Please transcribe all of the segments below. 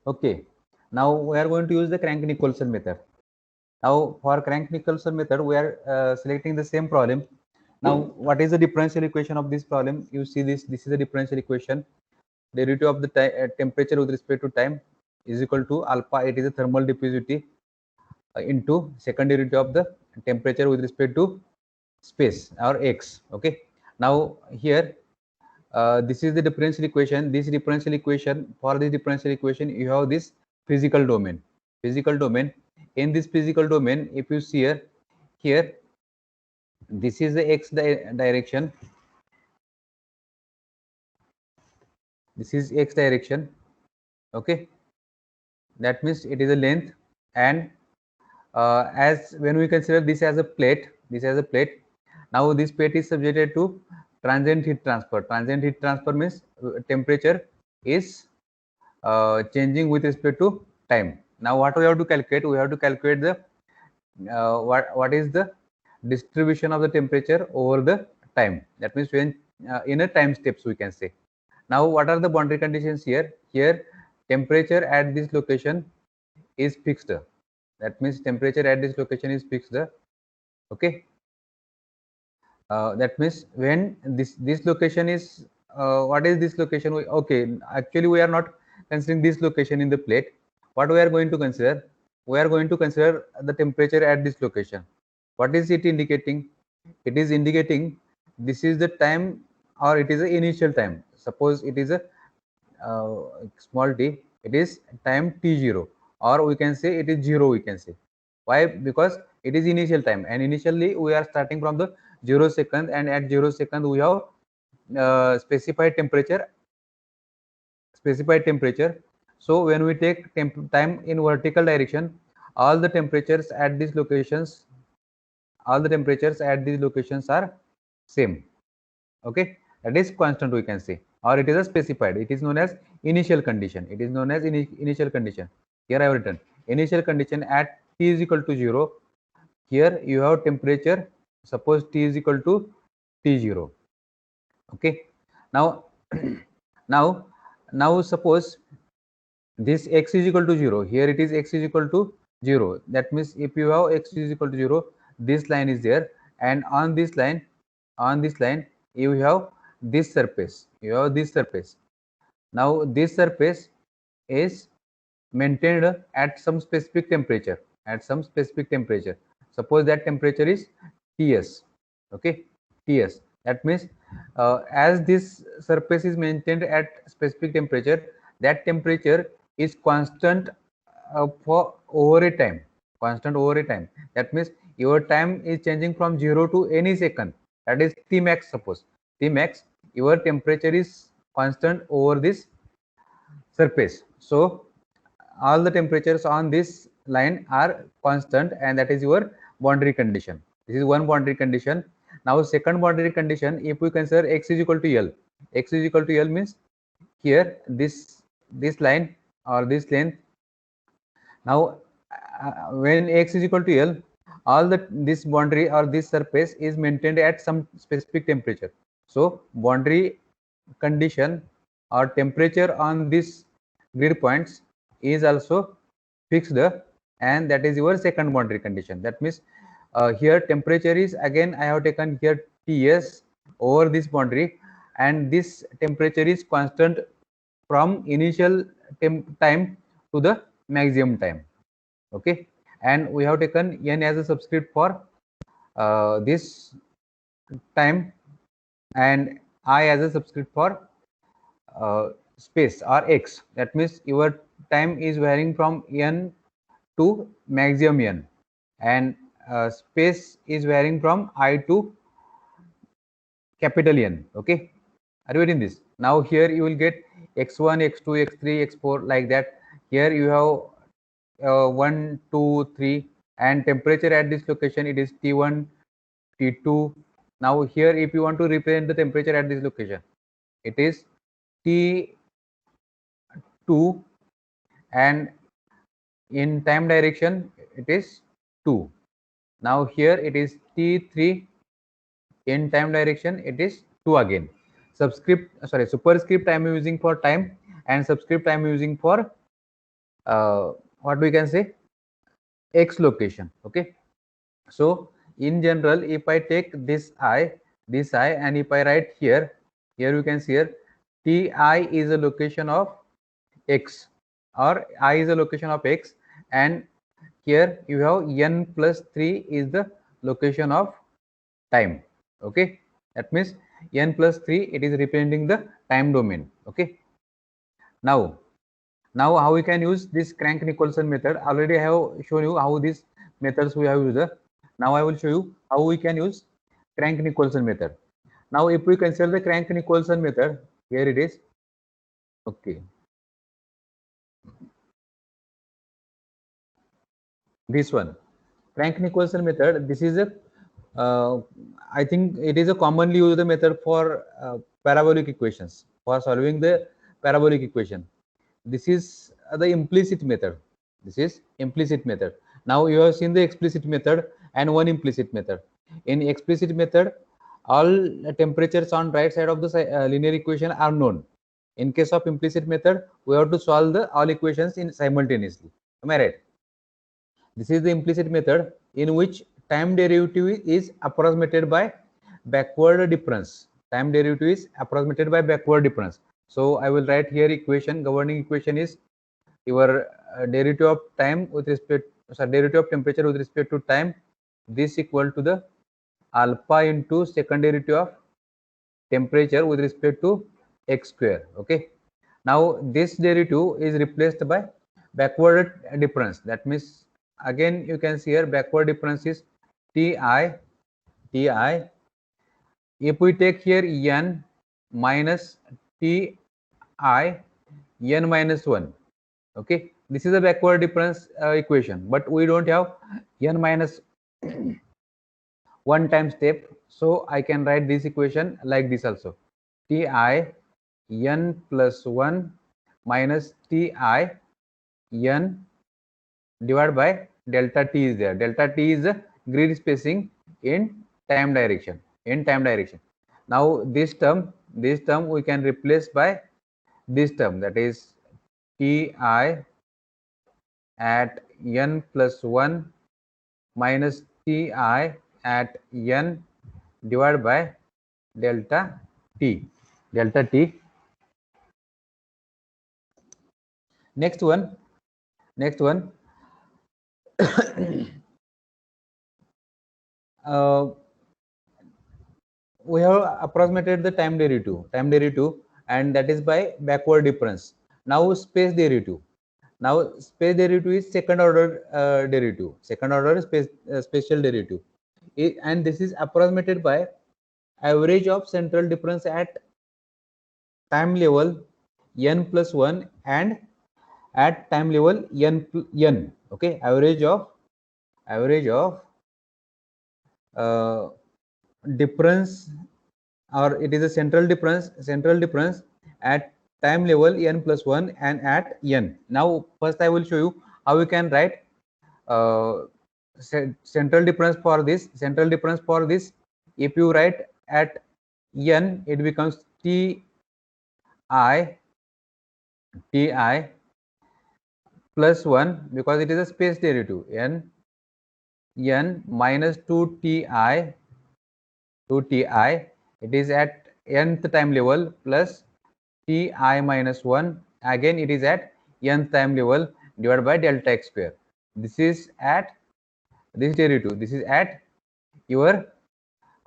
Okay, now we are going to use the Crank-Nicolson method. Now for Crank-Nicolson method, we are selecting the same problem. Now what is the differential equation of this problem? You see this is a differential equation. Derivative of the temperature with respect to time is equal to alpha. It is a thermal diffusivity into second derivative of the temperature with respect to space or x. Okay, now here this is the differential equation. This differential equation, for this differential equation you have this physical domain. In this physical domain, if you see here this is the x direction, this is x direction. Okay, that means it is a length. And as when we consider this as a plate, now this plate is subjected to transient heat transfer. Transient heat transfer means temperature is changing with respect to time. Now what we have to calculate? We have to calculate the what is the distribution of the temperature over the time. That means when in a time steps we can say. Now what are the boundary conditions here? Here temperature at this location is fixed. That means temperature at this location is fixed. Okay, that means when this location is what is this location? Okay, actually we are not considering this location in the plate. What we are going to consider? We are going to consider the temperature at this location. What is it indicating? It is indicating this is the time, or it is the initial time. Suppose it is a uh, small t, it is time t0, or we can say it is 0. We can say why? Because it is initial time, and initially we are starting from the 0 second, and at 0 second we have specified temperature. So when we take time in vertical direction, all the temperatures at these locations are same. Okay, that is constant we can say, or it is a specified. It is known as initial condition. Initial condition. Here I have written initial condition at t is equal to 0. Here you have temperature, suppose t is equal to t0. Okay, now now now suppose this x is equal to 0. Here it is x is equal to 0. That means if you have x is equal to 0, this line is there, and on this line you have this surface. Now this surface is maintained at some specific temperature. Suppose that temperature is Ts. Okay, Ts. That means as this surface is maintained at specific temperature, that temperature is constant for over a time. That means your time is changing from 0 to any second. That is T max. Suppose T max, your temperature is constant over this surface. So all the temperatures on this line are constant, and that is your boundary condition. This is one boundary condition. Now second boundary condition, if we consider x is equal to L, means here this line or this length. Now when x is equal to L, all this boundary or this surface is maintained at some specific temperature. So boundary condition or temperature on this grid points is also fixed, and that is your second boundary condition. That means here temperature is, again I have taken here Ts over this boundary, and this temperature is constant from initial time to the maximum time. Okay, and we have taken n as a subscript for this time, and I as a subscript for space or x. That means your time is varying from n to maximum n, and space is varying from I to capital N. Okay, are you getting this? Now here you will get x1, x2, x3, x4 like that. Here you have 1, 2, 3, and temperature at this location it is T1, T2. Now here if you want to represent the temperature at this location, it is T2, and in time direction it is 2. Now here it is T3, in time direction it is 2 again. Superscript I am using for time, and subscript I am using for what we can say, x location. Okay, so in general, if I take this I, and if I write here, you can see here ti is a location of x, or I is a location of x, and here you have n plus 3 is the location of time. Okay, that means n plus 3, it is representing the time domain. Okay, now how we can use this Crank-Nicolson method. Already I have shown you how these methods we have used. Now I will show you how we can use Crank-Nicolson method. Now if we consider the Crank-Nicolson method, here it is. Okay, this one, Crank-Nicolson method. This is a I think it is a commonly used method for parabolic equations, for solving the parabolic equation. This is the implicit method. This is implicit method. Now you have seen the explicit method and one implicit method. In explicit method, all temperatures on right side of the linear equation are known. In case of implicit method, we have to solve the all equations in simultaneously. Am I right? This is the implicit method in which time derivative is approximated by backward difference. Time derivative is approximated by backward difference. So I will write here equation. Governing equation is your derivative of time with respect, derivative of temperature with respect to time. This equal to the alpha into second derivative of temperature with respect to x square. Okay. Now this derivative is replaced by backward difference. That means again you can see here backward difference is ti. If we take here n minus ti n minus 1. Okay, this is a backward difference equation, but we don't have n minus 1 time step, so I can write this equation like this also. Ti n plus 1 minus ti n divided by delta t is there. Delta t is the grid spacing in time direction. Now this term we can replace by this term, that is ti at n plus 1 minus ti at n divided by delta t. Next one we have approximated the time derivative, and that is by backward difference. Now space derivative. Now space derivative is second order derivative, spatial derivative, and this is approximated by average of central difference at time level n plus 1 and at time level n. Okay, average of difference, or it is a central difference at time level n plus 1 and at n. Now first I will show you how we can write central difference for this. If you write at n, it becomes ti plus 1, because it is a space derivative, n minus 2 ti, it is at nth time level, plus ti minus 1, again it is at nth time level, divided by delta x square. This is at this derivative, this is at your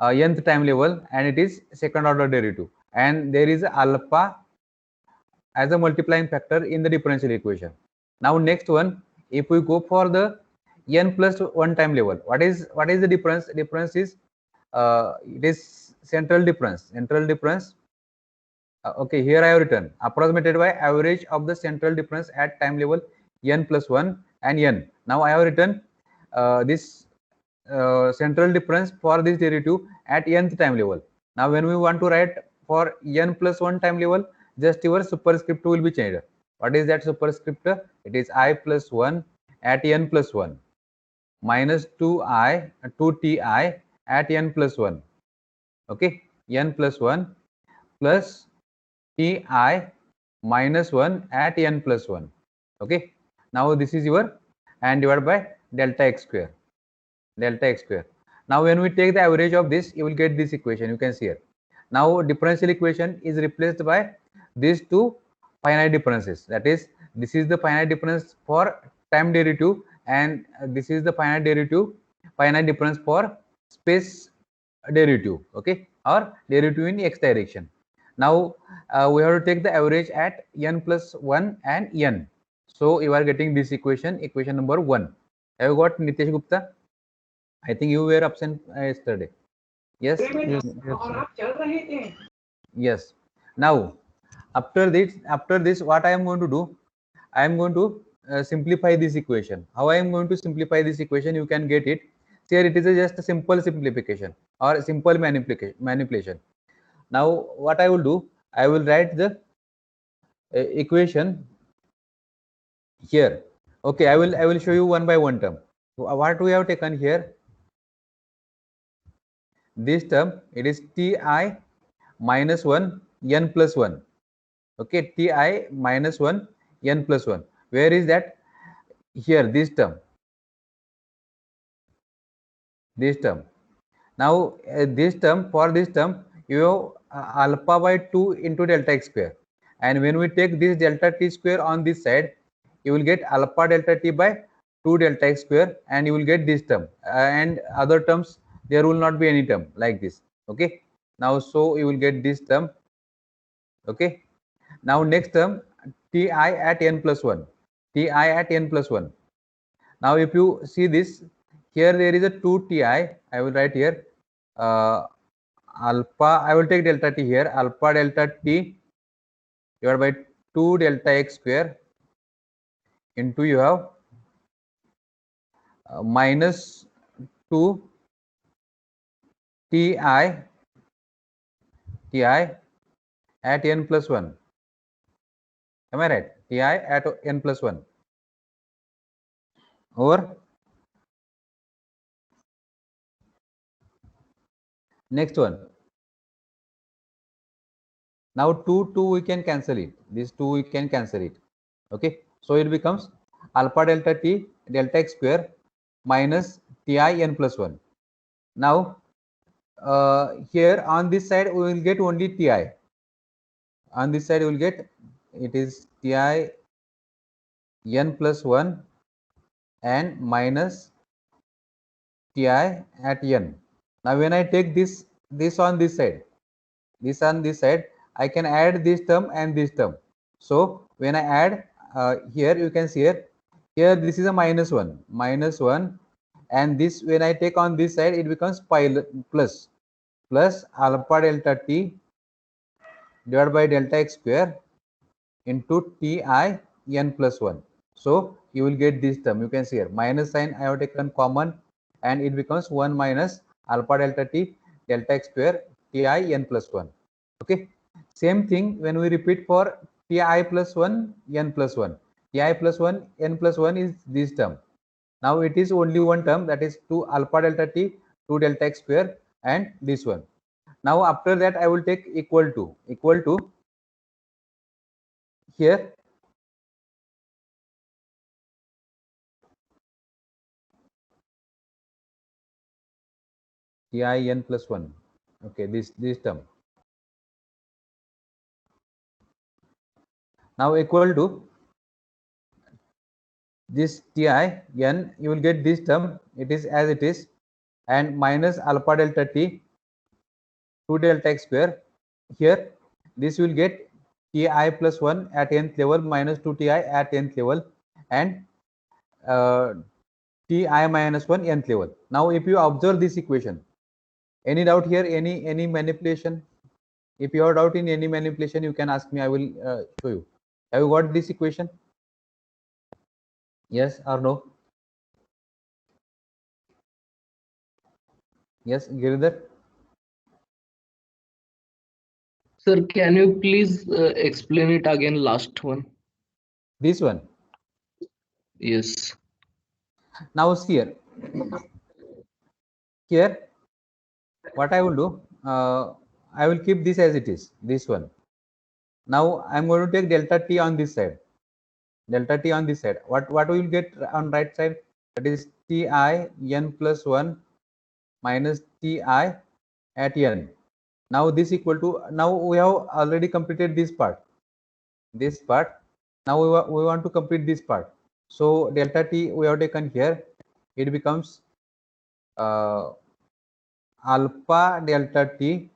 nth time level, and it is second order derivative, and there is alpha as a multiplying factor in the differential equation. Now next one, if we go for the n plus 1 time level, what is the difference? Difference is it is central difference. Okay, here I have written approximated by average of the central difference at time level n plus 1 and n. Now I have written this central difference for this derivative at nth time level. Now when we want to write for n plus 1 time level, just your superscript will be changed. What is that superscript? It is I plus 1 at n plus 1 minus 2ti at n plus 1. Okay, n plus 1 plus ti minus 1 at n plus 1. Okay, Now this is your, and divided by delta x square, delta x square. Now when we take the average of this, you will get this equation, you can see here. Now differential equation is replaced by these two finite differences, that is, this is the finite difference for time derivative, and this is the finite difference for space derivative, okay, or derivative in x direction. Now we have to take the average at n plus 1 and n. So you are getting this equation, equation number 1. Have you got, Nitesh Gupta? I think you were absent yesterday. Yes. Yes, yes, Yes. Now, after this, what I am going to do? I am going to simplify this equation. How I am going to simplify this equation? You can get it. Here it is just a simple simplification or simple manipulation. Now, what I will do? I will write the equation here. Okay, I will show you one by one term. So, what we have taken here? This term, it is ti minus 1 n plus 1. Okay, ti minus 1 n plus 1. Where is that? Here, this term. Now this term, for this term, you have alpha by 2 into delta x square, and when we take this delta t square on this side, you will get alpha delta t by 2 delta x square, and you will get this term, and other terms there will not be any term like this. Okay, now so you will get this term. Okay, now next term, ti at n plus 1, ti at n plus 1. Now if you see this, here there is a 2 ti. I will write here alpha, I will take delta t here, alpha delta t divided by 2 delta x square into, you have minus 2 ti at n plus 1. Am I right? Ti at n plus 1 over next one. Now 2 we can cancel it. This 2 we can cancel it. Okay, so it becomes alpha delta t delta x square minus ti n plus 1. Now here on this side we will get only ti. On this side we will get, it is ti n plus 1 and minus ti at n. Now when I take this on this side, I can add this term and this term. So when I add here, you can see here this is a minus 1, and this, when I take on this side, it becomes plus alpha delta t divided by delta x square into ti n plus 1. So you will get this term. You can see here minus sign I have taken common, and it becomes 1 minus alpha delta t delta x square ti n plus 1. Okay, same thing when we repeat for ti plus 1 n plus 1. Ti plus 1 n plus 1 is this term. Now it is only one term, that is 2 alpha delta t 2 delta x square, and this one. Now after that I will take equal to here ti n plus 1. Okay, this term. Now equal to this ti n, you will get this term, it is as it is, and minus alpha delta t 2 delta x square. Here this will get ti plus 1 at nth level minus 2 ti at nth level, and ti minus 1 nth level. Now if you observe this equation, any doubt here, any manipulation? If you have doubt in any manipulation, you can ask me, I will show you. Have you got this equation? Yes or no? Yes, Giridhar? sir. Can you please explain it again? Last one. This one. Yes. Now see here. Here, what I will do, I will keep this as it is, this one. Now I am going to take delta t on this side. delta t on this side. What we will get on right side? That is ti n plus 1 minus ti at n. Now this equal to, now we have already completed this part. Now we want to complete this part. So delta t we have taken here. It becomes alpha delta t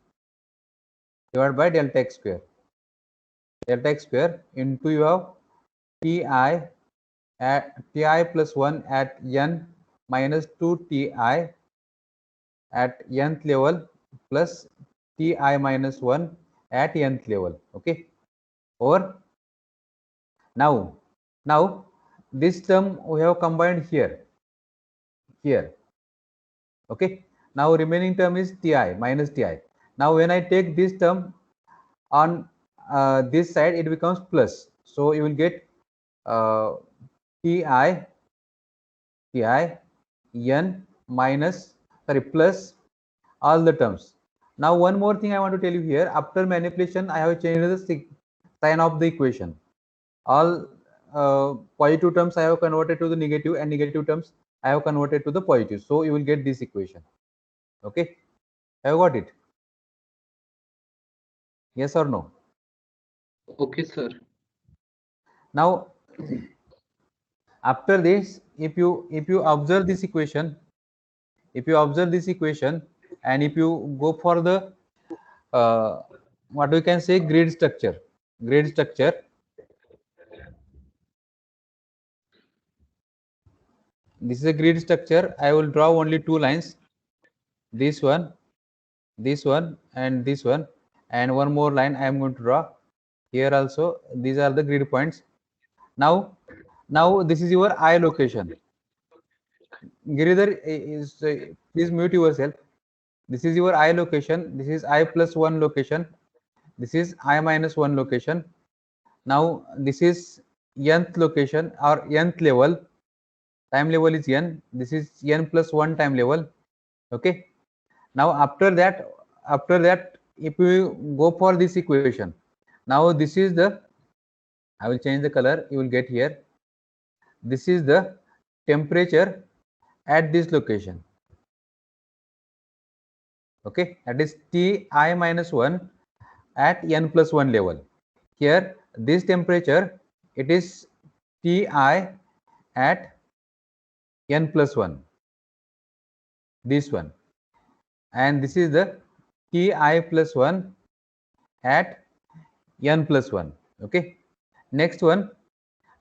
divided by delta x square. Delta x square into you have ti at ti plus 1 at n minus 2 ti at nth level plus ti minus 1 at nth level. Okay, or now this term we have combined here. Okay, now remaining term is ti minus ti. Now when I take this term on this side, it becomes plus, so you will get ti n minus, sorry, plus all the terms. Now one more thing I want to tell you here, after manipulation I have changed the sign of the equation. All positive terms I have converted to the negative, and negative terms I have converted to the positive, so you will get this equation. Okay, have you got it? Yes or no? Okay, sir. Now after this, if you observe this equation, and if you go for the what we can say, grid structure, this is a grid structure. I will draw only two lines, this one, and this one, and one more line I am going to draw here also. These are the grid points. Now this is your I location. Giridhar is please mute yourself. This is your I location, this is I plus 1 location, this is I minus 1 location. Now this is nth location or nth level, time level is n, this is n plus 1 time level. Okay, now after that if we go for this equation, now this is the, I will change the color, you will get here, this is the temperature at this location. Okay, that is ti minus 1 at n plus 1 level. Here this temperature, it is ti at n plus 1, this one, and this is the ti plus 1 at n plus 1. Okay, next one.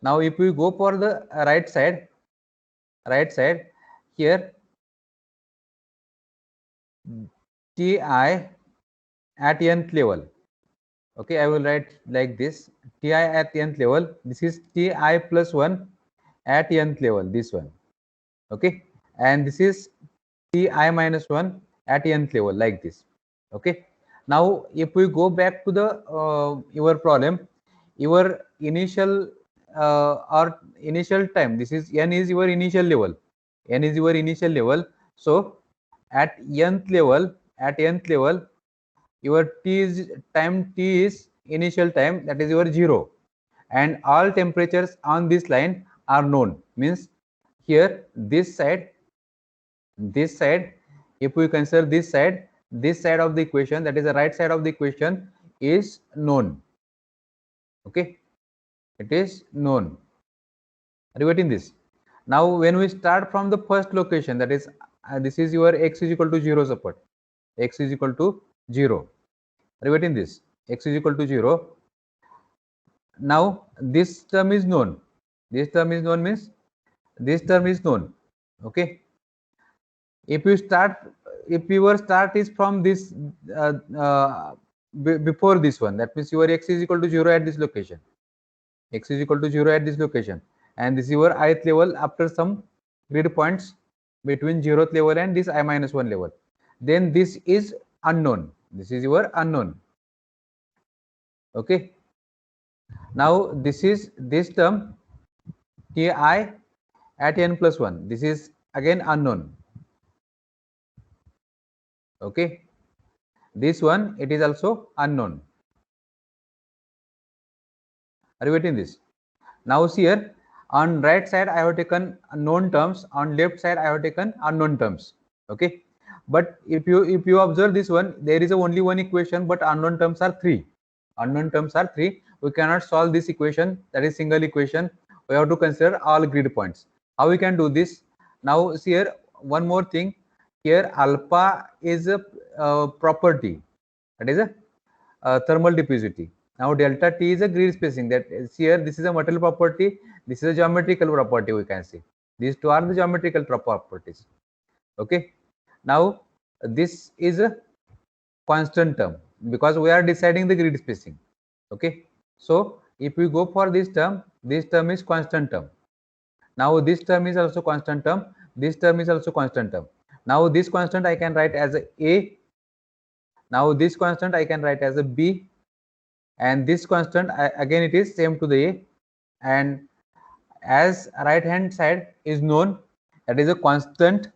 Now if we go for the right side, here ti at nth level. Okay, I will write like this, ti at nth level, this is ti plus 1 at nth level, this one. Okay, and this is ti minus 1 at nth level, like this. Okay, now if we go back to the your problem, your initial or initial time, this is n is your initial level, so at nth level, your t is time, t is initial time, that is your 0, and all temperatures on this line are known. Means here this side, if we consider this side of the equation, that is the right side of the equation, is known. Okay, it is known. Are you getting this? Now when we start from the first location, that is this is your x is equal to 0 support, x is equal to 0. Are you getting this? X is equal to 0. Now this term is known, means this term is known. Okay, if you start, if your start is from this before this one, that means your x is equal to 0 at this location, and this is your ith level after some grid points between 0th level and this I minus 1 level, then this is unknown, this is your unknown. Okay, now this is this term ti at n plus 1, this is again unknown. Okay, this one, it is also unknown. Are you getting this? Now see here, on right side I have taken known terms, on left side I have taken unknown terms. Okay, but if you observe this one, there is only one equation, but unknown terms are three. Unknown terms are three. We cannot solve this equation, that is single equation. We have to consider all grid points. How we can do this? Now see here, one more thing. Here alpha is a property, that is a thermal diffusivity. Now delta T is a grid spacing. That is here, this is a material property, this is a geometrical property, we can see. These two are the geometrical properties. Okay. Now this is a constant term because we are deciding the grid spacing. Okay. So if we go for this term is constant term. Now this term is also constant term, this term is also constant term. Now this constant I can write as a, now this constant I can write as a b, and this constant again it is same to the a, and as right hand side is known, that is a constant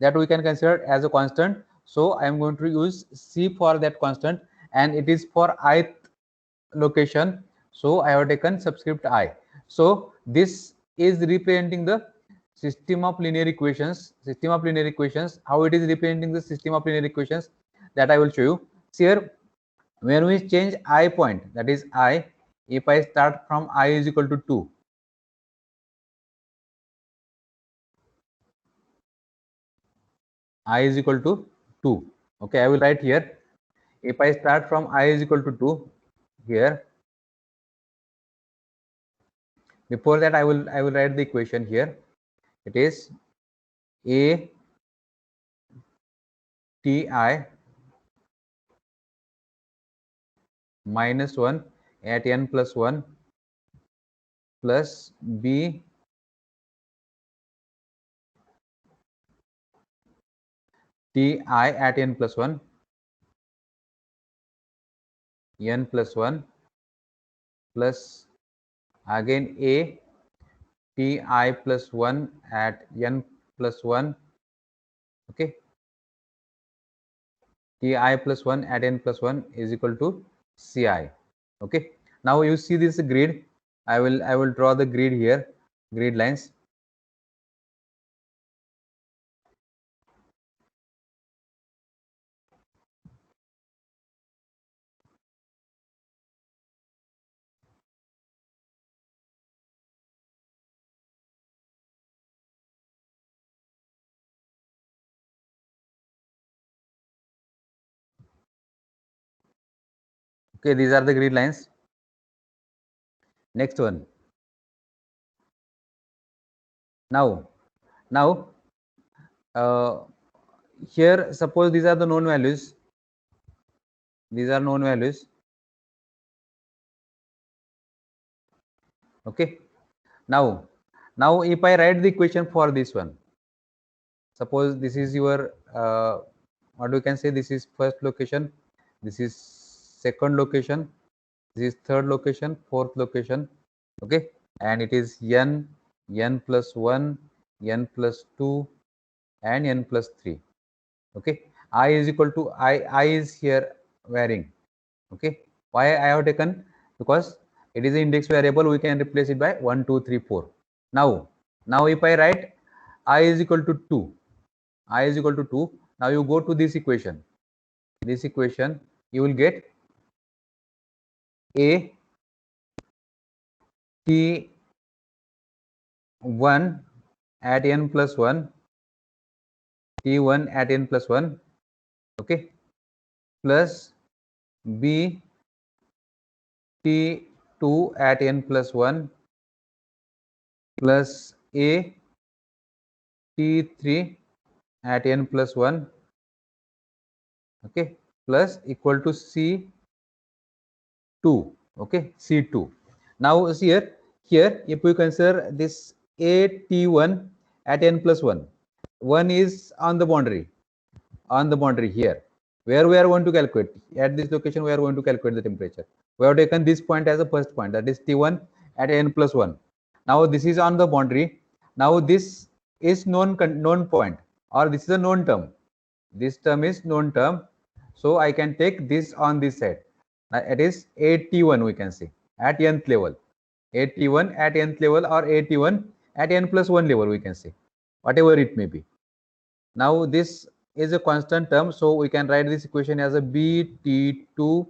that we can consider as a constant. So I am going to use c for that constant, and it is for ith location, so I have taken subscript I. So this is representing the system of linear equations. System of linear equations, how it is representing the system of linear equations, that I will show you. See here, when we change I point, that is I, if I start from I is equal to 2, I is equal to 2. Okay, I will write here, if I start from I is equal to 2 here, before that I will write the equation here. It is a Ti minus 1 at n plus 1 plus b Ti at n plus 1 n plus 1 plus again a Ti plus 1 at n plus 1. Okay, Ti plus 1 at n plus 1 is equal to Ci. Okay, now you see this grid. I will draw the grid here, grid lines. Okay, these are the grid lines. Next one. Now here suppose these are the known values. These are known values. Okay. Now if I write the equation for this one, suppose this is your what we can say, this is first location, this is second location, this is third location, fourth location. Okay, and it is n plus 1, n plus 2, and n plus 3. Okay, I is equal to I is here varying. Okay, why I have taken? Because it is an index variable, we can replace it by 1 2 3 4. Now if I write I is equal to 2, I is equal to 2, now you go to this equation, you will get a T1 at n plus 1, T1 at n plus 1, okay, plus b T2 at n plus 1 plus a T3 at n plus 1, okay, plus equal to C2, okay, C2. Now see here if we consider this a T1 at n plus 1, 1 is on the boundary here, where we are going to calculate, at this location we are going to calculate the temperature. We have taken this point as a first point, that is T1 at n plus 1. Now this is on the boundary. Now this is known point, or this is a known term. This term is known term, so I can take this on this side. It is a T1, we can say, at nth level. AT1 at nth level or AT1 at n plus 1 level, we can say, whatever it may be. Now this is a constant term, so we can write this equation as a BT2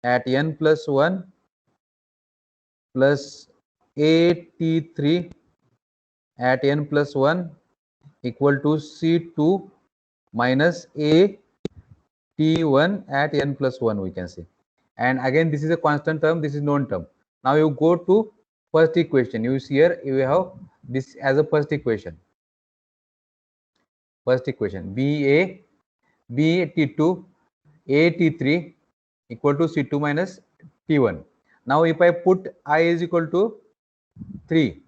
at n plus 1 plus AT3 at n plus 1 equal to C2 minus AT1 at n plus 1, we can say. And again, this is a constant term, this is known term. Now you go to first equation. You see here you have this as a first equation. First equation, BT2 AT3 equal to C2 minus T1. Now if I put I is equal to 3,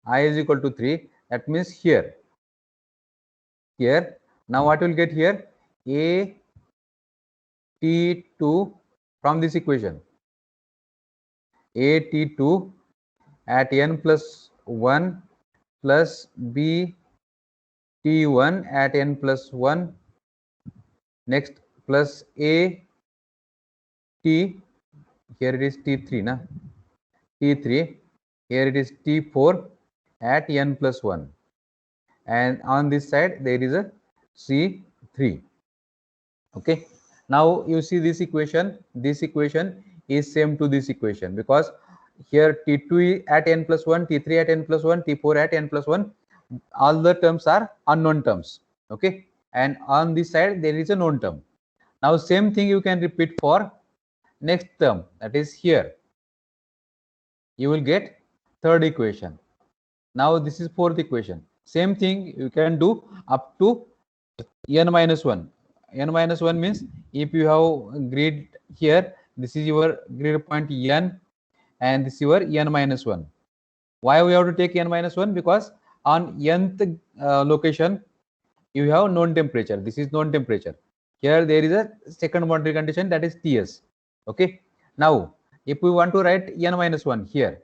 I is equal to 3, that means here. Now what will get here? AT2 from this equation. AT2 at n plus 1 plus BT1 at n plus 1, next plus AT, here it is T3 na, T3, here it is T4 at n plus 1, and on this side there is a C3. Okay, now you see this equation is same to this equation, because here T2 at n plus 1, T3 at n plus 1, T4 at n plus 1, all the terms are unknown terms. Okay, and on this side there is a known term. Now same thing you can repeat for next term, that is here. You will get third equation. Now this is fourth equation. Same thing you can do up to n minus 1. N minus 1 means if you have grid here, this is your grid point n, and this is your n minus 1. Why we have to take n minus 1? Because on nth location you have known temperature. This is known temperature. Here there is a second boundary condition, that is Ts. Okay. Now if we want to write n minus 1 here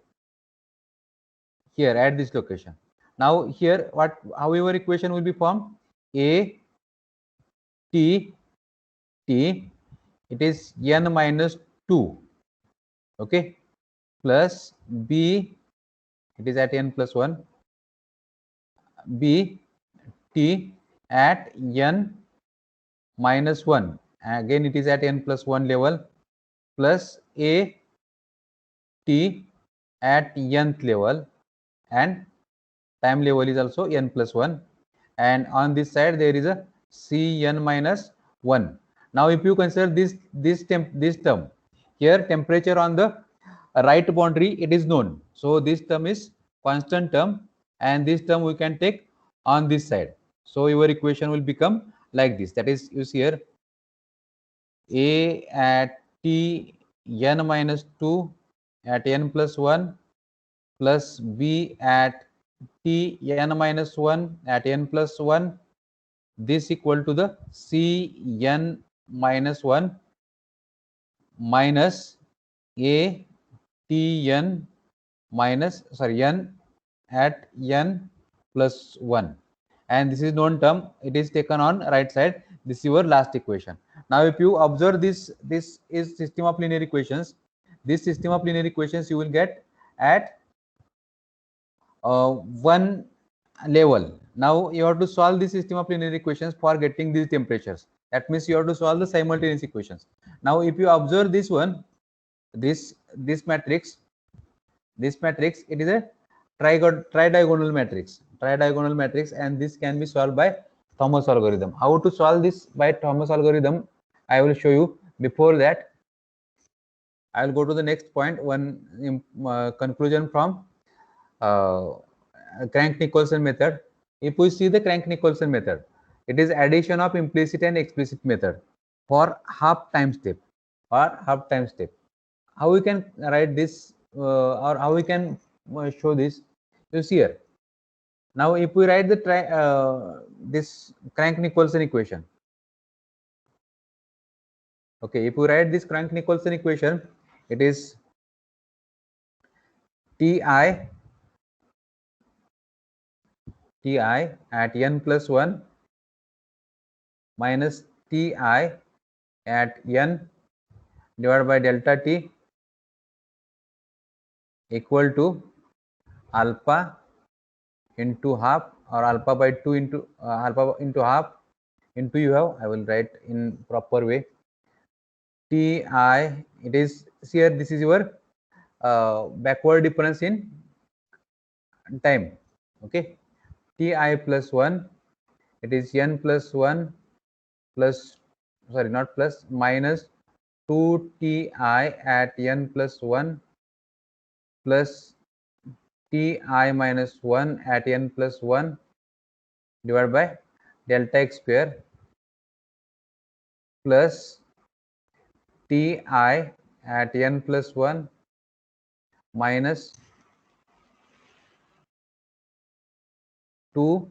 at this location, now here how your equation will be formed? A T, it is n minus 2, okay, plus B, it is at n plus 1, B T at n minus 1, again it is at n plus 1 level, plus A T at nth level, and time level is also n plus 1, and on this side there is a Cn minus 1. Now if you consider this term, here temperature on the right boundary, it is known, so this term is constant term, and this term we can take on this side. So your equation will become like this, that is, you see here A at T n minus 2 at n plus 1 plus B at T n minus 1 at n plus 1, this equal to the C n minus 1 minus A T n minus, sorry, n at n plus 1, and this is known term, it is taken on right side. This is your last equation. Now if you observe this is system of linear equations. This system of linear equations you will get at one level. Now you have to solve this system of linear equations for getting these temperatures. That means you have to solve the simultaneous equations. Now if you observe this one, this matrix, it is a tridiagonal matrix, and this can be solved by Thomas algorithm. How to solve this by Thomas algorithm, I will show you. Before that, I will go to the next point, one conclusion from Crank-Nicolson method. If we see the Crank-Nicolson method, it is addition of implicit and explicit method for half time step. How we can write this, or how we can show this? You see here. Now if we write the this Crank-Nicolson equation, okay, if we write this Crank-Nicolson equation, it is Ti at n plus 1 minus Ti at n divided by delta T equal to alpha into half, or alpha by 2 into alpha into half into, you have, I will write in proper way, ti, it is here, this is your backward difference in time. Okay, ti plus 1, it is n plus 1 plus, sorry, not plus, minus 2ti at n plus 1 plus ti minus 1 at n plus 1 divided by delta x square plus ti at n plus 1 minus 2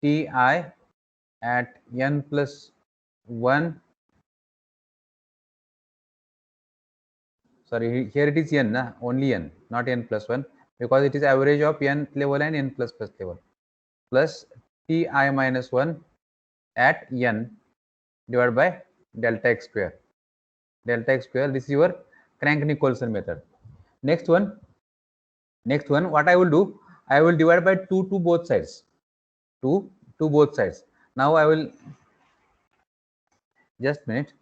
ti at n plus 1, sorry, here it is n, only n, not n plus 1, because it is average of n level and n plus level, plus ti minus 1 at n divided by delta x square. Delta x square, this is your Crank-Nicolson method. Next one, what I will do, I will divide by 2 to both sides, 2 to both sides. Now I will, just minute.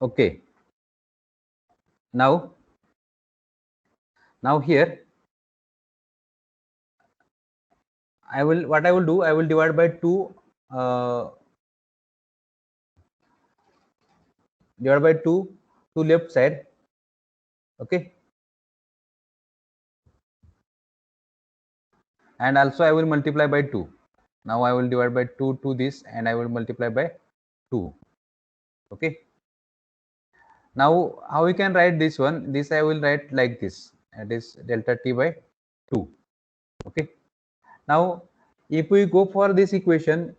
Okay, now here I will, what I will do, I will divide by 2, divide by 2 to left side. Okay, and also I will multiply by 2. Now I will divide by 2 to this, and I will multiply by 2. Okay, now how we can write this one, this I will write like this, that is delta t by 2. Okay, now if we go for this equation,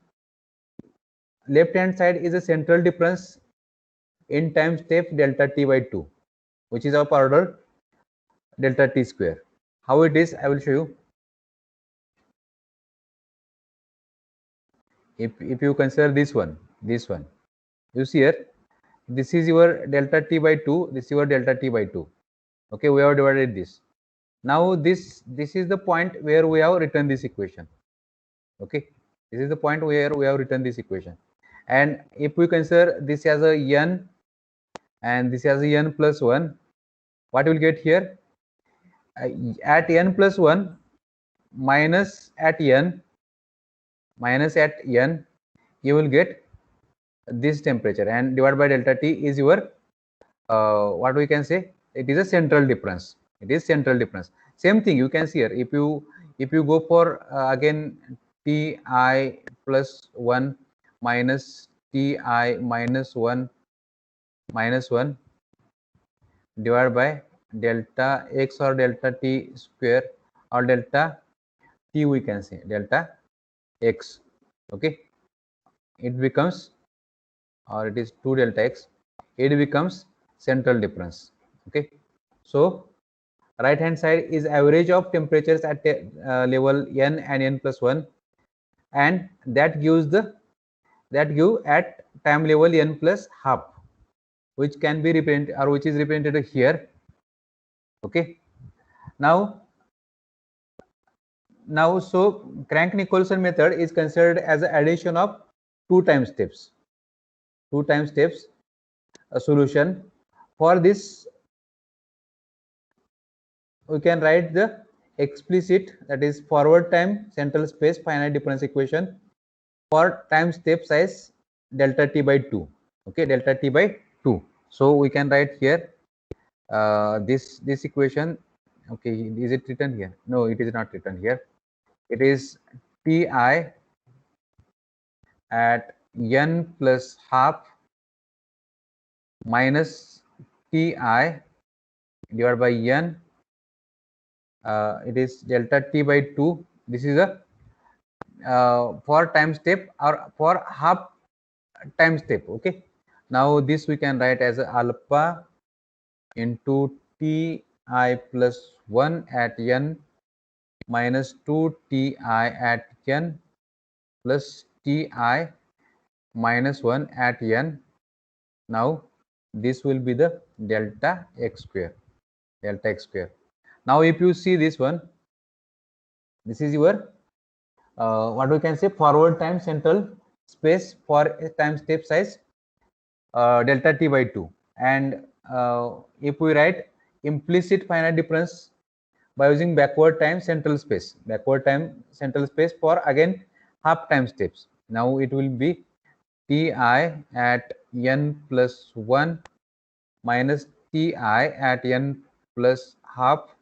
left hand side is a central difference in time step delta t by 2, which is of order delta t square. How it is, I will show you. If you consider this one, you see here, this is your delta t by 2, this is your delta t by 2. Okay, we have divided this. Now this is the point where we have written this equation. Okay, this is the point where we have written this equation. And if we consider this as a n and this as a n plus 1, what will get here? At n plus 1 minus at n, you will get this temperature, and divided by delta t is your what we can say, it is a central difference. It is central difference. Same thing you can see here. If you go for again ti plus 1 minus ti minus 1 divided by delta x or delta t square or delta t, we can say delta x. Okay, it becomes, or it is 2 delta x, it becomes central difference. Okay, so right hand side is average of temperatures at level n and n plus 1, and that give at time level n plus half. which can be represented or which is represented here. Okay, now so Crank-Nicolson method is considered as an addition of two time steps a solution. For this we can write the explicit, that is forward time central space finite difference equation for time step size delta t by 2. Okay, delta t by 2. So we can write here this equation. Okay, is it written here? No, it is not written here. It is ti at n plus half minus ti divided by n. It is delta t by 2. This is a for time step or for half time step. Okay, now this we can write as alpha into ti plus 1 at n minus 2 ti at n plus ti minus 1 at n. Now this will be the delta x square. Now if you see this one, this is your what we can say forward time central space for time step size delta t by 2, and if we write implicit finite difference by using backward time central space for again half time steps. Now it will be ti at n plus 1 minus ti at n plus half.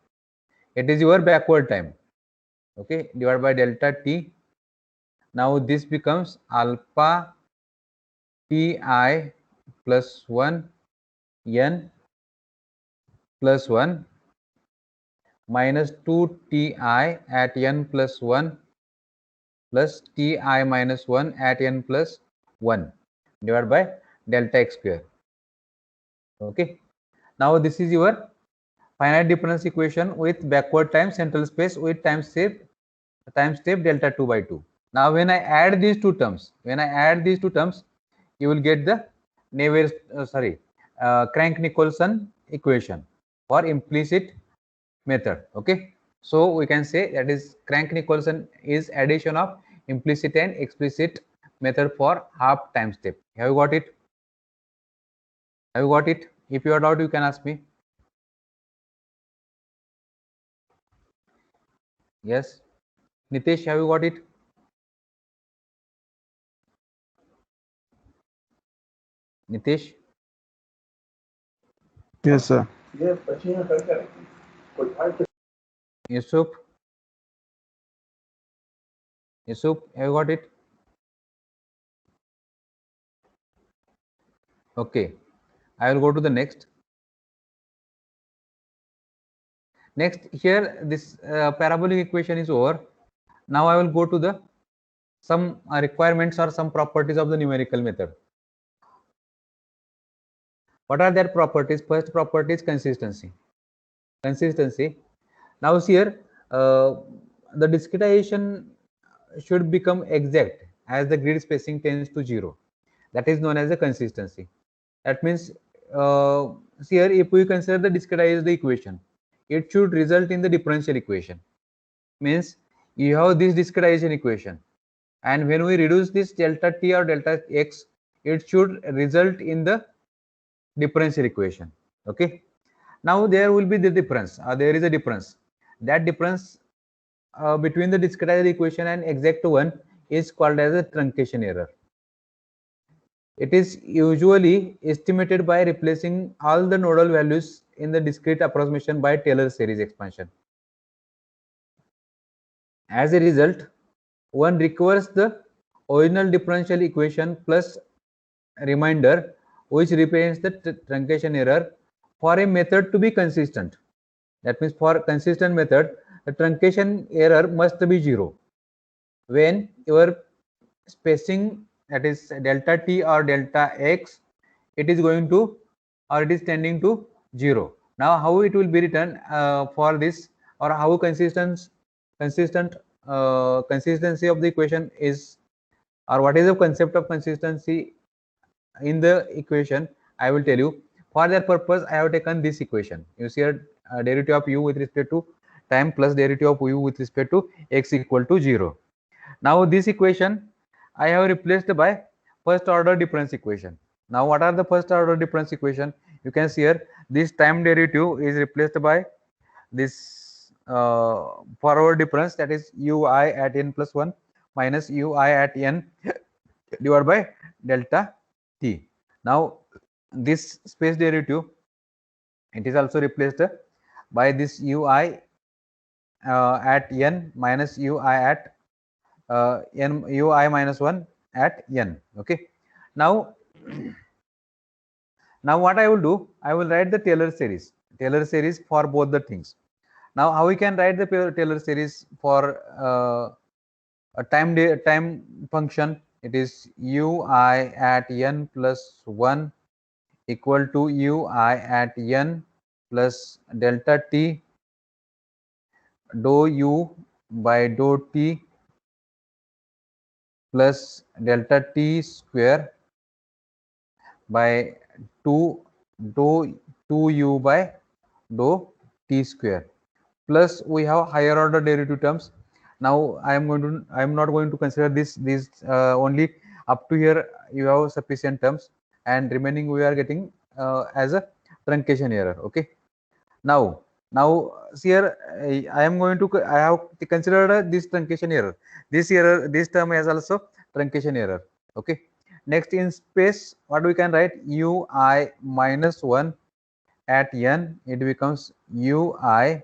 It is your backward time. Okay, divided by delta t. Now this becomes alpha ti plus 1 n plus 1 minus 2 ti at n plus 1 plus ti minus 1 at n plus 1 divided by delta x square. Okay, now this is your finite difference equation with backward time central space with time step delta 2 by 2. Now when I add these two terms, you will get the Crank-Nicolson equation for implicit method. Okay, so we can say that is Crank-Nicolson is addition of implicit and explicit method for half time step. Have you got it? If you are doubt, you can ask me. Yes, Nitesh, have you got it? Nitesh? Yes, sir. Yusuf, have you got it? Okay, I will go to the next. Here this parabolic equation is over. Now I will go to the some requirements or some properties of the numerical method. What are their properties? First property is consistency. Now here the discretization should become exact as the grid spacing tends to 0. That is known as the consistency. That means here if we consider the discretized equation, it should result in the differential equation. Means you have this discretization equation, and when we reduce this delta t or delta x, it should result in the differential equation. Okay, now there will be the difference, there is a difference. That difference between the discretized equation and exact one is called as a truncation error. It is usually estimated by replacing all the nodal values in the discrete approximation by Taylor series expansion. As a result, one recovers the original differential equation plus remainder, which represents the truncation error for a method to be consistent. That means for consistent method, the truncation error must be 0 when your spacing, that is delta t or delta x, it is going to or it is tending to 0. Now how it will be written for this, or how consistency of the equation is, or what is the concept of consistency in the equation, I will tell you. For that purpose, I have taken this equation. You see a derivative of u with respect to time plus derivative of u with respect to x equal to 0. Now this equation I have replaced by first order difference equation. Now what are the first order difference equation? You can see here this time derivative is replaced by this forward difference, that is ui at n plus 1 minus ui at n divided by delta t. Now this space derivative, it is also replaced by this ui at n minus ui at n ui minus 1 at n. Okay. Now what I will do, I will write the Taylor series for both the things. Now how we can write the Taylor series for a time function? It is ui at n plus 1 equal to ui at n plus delta t dou u by dou t plus delta t square by 2 dou 2u by dou t square, plus we have higher order derivative terms. Now I am not going to consider these only up to here. You have sufficient terms, and remaining we are getting as a truncation error. Okay. Now see here, I am going to I have considered this truncation error. This term is also truncation error. Okay. Next, in space, what we can write? ui minus 1 at n, it becomes ui.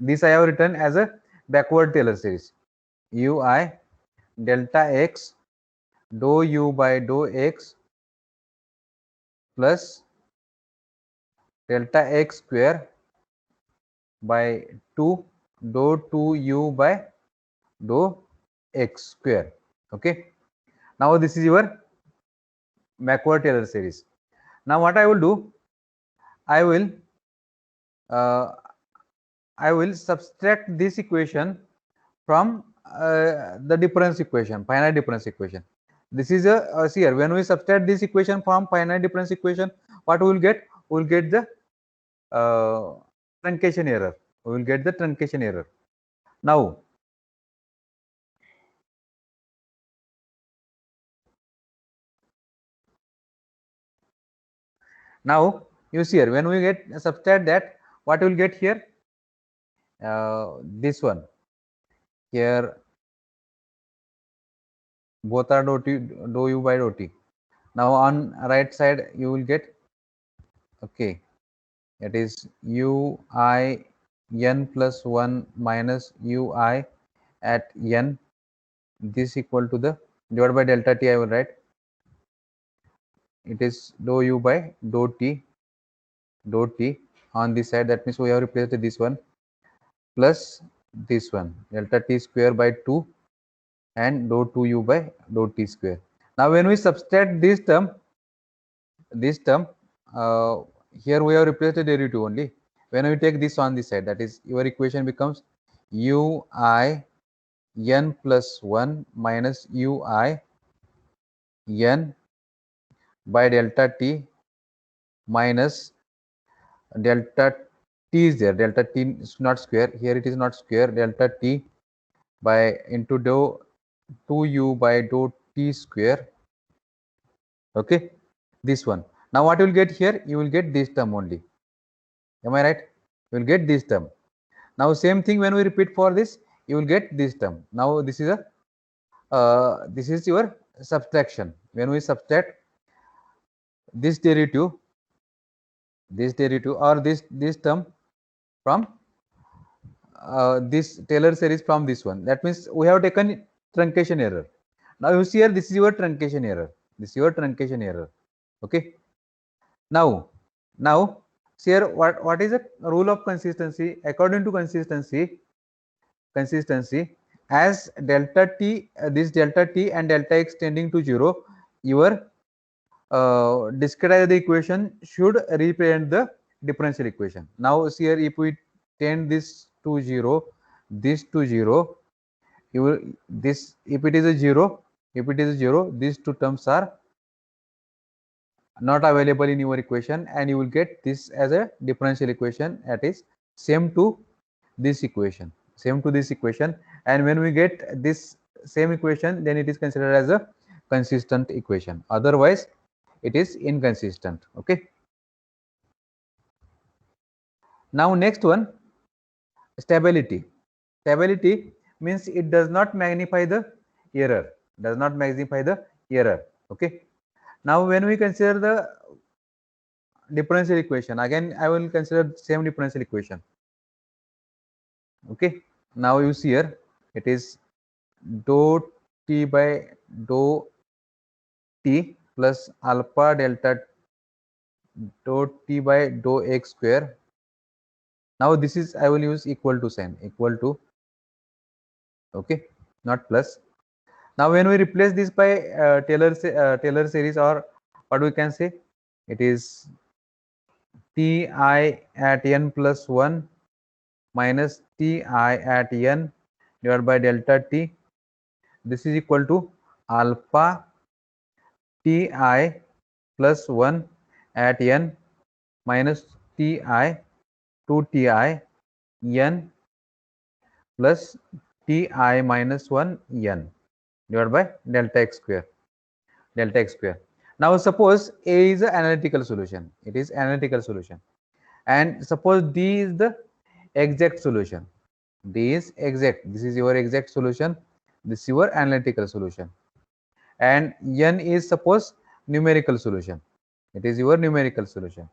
This I have written as a backward Taylor series. ui delta x dou u by dou x plus delta x square by 2 dou 2u by dou x square. Okay. Now this is your backward Taylor series. Now what I will do, I will subtract this equation from the difference equation, finite difference equation. This is a see here, when we subtract this equation from finite difference equation, what we will get? We will get the truncation error. We will get the truncation error. Now you see here, when we get subtract that, what we will get here? This one here, both are dou u by dou t. Now on right side you will get, okay, it is ui n plus 1 minus ui at n, this equal to the divided by delta t. I will write it is dou u by dou t on this side. That means we have replaced this one plus this one, delta t square by 2 and dou 2u by dou t square. Now when we subtract this term, here we have replaced the derivative only. When we take this on this side, that is your equation becomes ui n plus 1 minus ui n by delta t minus delta t is there, delta t is not square, here it is not square, delta t by into dou 2u by dou t square. Okay, this one. Now what you will get here? You will get this term only. Am I right? You will get this term. Now same thing when we repeat for this, you will get this term. Now this is a this is your subtraction. When we subtract this derivative or this term from this Taylor series from this one, that means we have taken truncation error. Now you see here, this is your truncation error. This is your truncation error. Okay. Now see here, what is the rule of consistency? According to consistency, as delta t, this delta t and delta x tending to 0, your discretize the equation should represent the differential equation. Now see here, if we tend this to 0, this to 0, you will this, if it is a 0, these two terms are not available in your equation, and you will get this as a differential equation that is same to this equation, and when we get this same equation, then it is considered as a consistent equation, otherwise it is inconsistent. Okay, now next one, stability. Stability means it does not magnify the error, okay. Now when we consider the differential equation, again I will consider same differential equation. Okay, now you see here it is dou t by dou t plus alpha delta dou t by dou x square. Now this is, I will use equal to sign, equal to, okay, not plus. Now when we replace this by Taylor series, or what we can say, it is ti at n plus 1 minus ti at n divided by delta t. This is equal to alpha ti plus 1 at n minus ti 2ti n plus ti minus 1 n divided by delta x square. Now suppose A is an analytical solution, it is analytical solution, and suppose D is the exact solution. D is exact, this is your exact solution, this is your analytical solution, and N is suppose numerical solution, it is your numerical solution.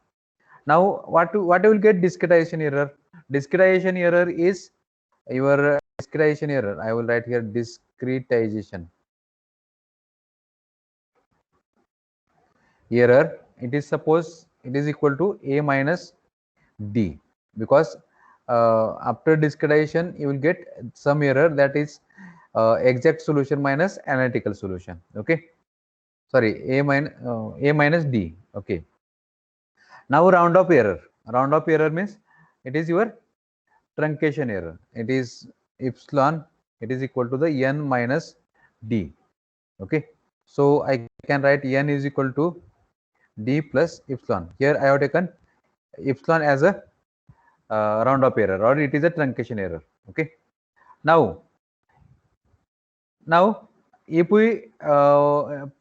Now what you will get, discretization error. Discretization error is your discretization error. I will write here discretization error. It is suppose it is equal to A minus D, because after discretization you will get some error, that is exact solution minus analytical solution. Okay, sorry, A minus D. Okay, now round up error. Round up error means it is your truncation error. It is epsilon, it is equal to the n minus d. Okay, so I can write n is equal to d plus epsilon. Here I have taken epsilon as a round up error, or it is a truncation error. Okay, now if we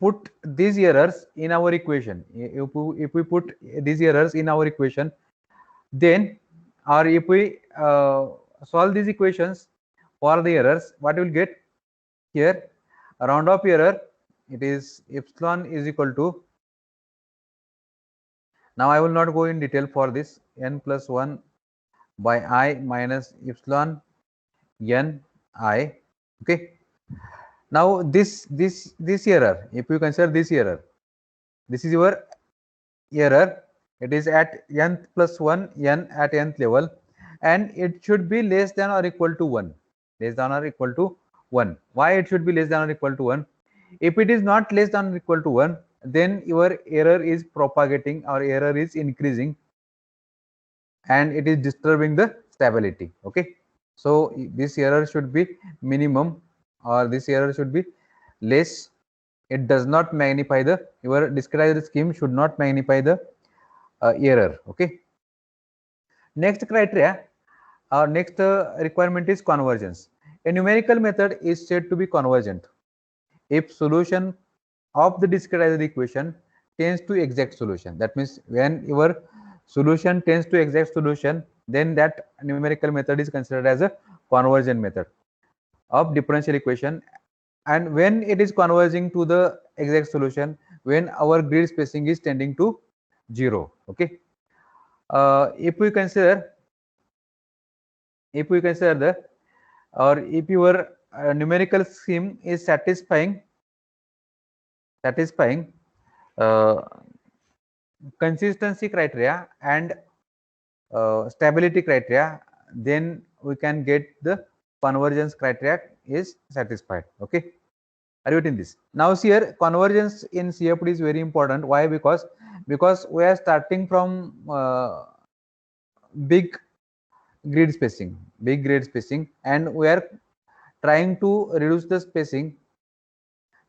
put these errors in our equation, if we put these errors in our equation, then, or if we solve these equations for the errors, what we will get here, a round off error, it is epsilon is equal to, now I will not go in detail for this, n plus 1 by I minus epsilon n I. Okay, now this error, if you consider this error, this is your error, it is at nth plus 1 n at nth level, and it should be less than or equal to 1, less than or equal to 1. Why it should be less than or equal to 1? If it is not less than or equal to 1, then your error is propagating, or error is increasing, and it is disturbing the stability. Okay, so this error should be minimum, or this error should be less. It does not magnify the, your discretized scheme should not magnify the error. Okay, next criteria, our next requirement is convergence. A numerical method is said to be convergent if solution of the discretized equation tends to exact solution. That means when your solution tends to exact solution, then that numerical method is considered as a convergent method of differential equation. And when it is converging to the exact solution, when our grid spacing is tending to 0. Okay, if we consider the, or if your numerical scheme is satisfying uh, consistency criteria and stability criteria, then we can get the convergence criteria is satisfied. Okay, are you getting this? Now see here, convergence in CFD is very important. Why? Because we are starting from big grid spacing, and we are trying to reduce the spacing,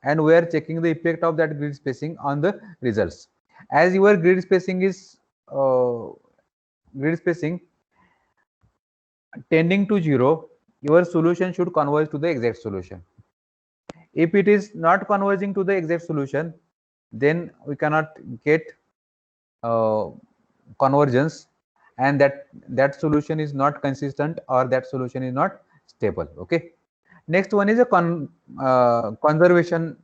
and we are checking the effect of that grid spacing on the results. As your grid spacing is tending to 0, your solution should converge to the exact solution. If it is not converging to the exact solution, then we cannot get convergence, and that solution is not consistent, or that solution is not stable. Okay. Next one is a conservation